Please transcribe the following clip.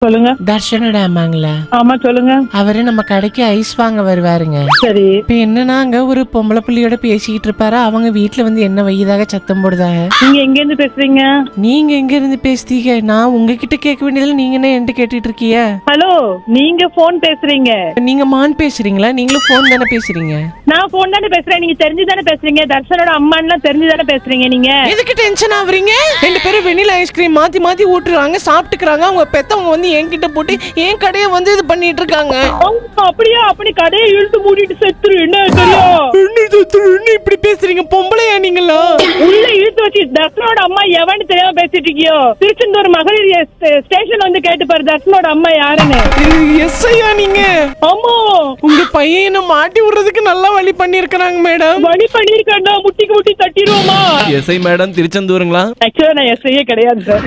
சொல்லுங்க. தர்ஷனோட அம்மாங்களா? ஆமா சொல்லுங்க. அவரு நம்ம கடைக்கு ஐஸ் வாங்க வருவாருங்க. சரி. இப்ப என்னன்னாங்க, ஒரு பொம்பளை புள்ளியோட பேசிக்கிட்டு இருப்பாரு. அவங்க வீட்டுல வந்து என்ன வயதாக சத்தம் போடுதாக. நீங்க எங்க இருந்து பேசுறீங்க? நீங்க எங்க இருந்து பேசுறீங்க? நான் உங்ககிட்ட கேட்க வேண்டியதுல நீங்க என்ன என்கிட்ட கேட்டுட்டு இருக்கீங்க? ஹலோ, நீங்க போன் பேசுறீங்க. நீங்க மான் பேசுறீங்களா? நீங்களும் போன் தானே பேசுறீங்க? நான் போன் தானே பேசுறேன். நீங்க தெரிஞ்சுதானே பேசுறீங்க. தர்ஷனோட அம்மான்லாம் தெரிஞ்சுதானே பேசுறீங்க. நீங்க எதுக்கு டென்ஷன் ஆவறீங்க? ரெண்டு பேரும் வெண்ணிலா ஐஸ்கிரீம் மாத்தி மாத்தி ஊட்டுறாங்க, சாப்பிட்டுக்கிறாங்க. அவங்க பெத்தவங்க வந்து என்கிட்ட போட்டு என் கடையை வந்து இது பண்ணிட்டு இருக்காங்க. அப்படியா? அப்படி கடையை இழுத்து மூடிட்டு செத்துரு. என்ன தெரியும் இப்படி பேசுறீங்க? பொம்பளையா நீங்களா? உள்ள இழுத்து வச்சு தர்ஷனோட அம்மா எவன்னு தெரியாம பேசிட்டு இருக்கியோ? திருச்செந்தூர் மகளிர் ஸ்டேஷன் வந்து கேட்டு பாரு தர்ஷனோட அம்மா யாருன்னு. எஸ்ஐயா நீங்க? ஆமா. உங்க பையனை மாட்டி விடுறதுக்கு நல்லா வழி பண்ணிருக்காங்க மேடம். வழி பண்ணிருக்கா? முட்டிக்கு முட்டி தட்டிடுவோமா? SI madam திருச்செந்தூருங்களா? ஆக்சுவலா நான் எஸ்ஐயே கிடையாது சார்.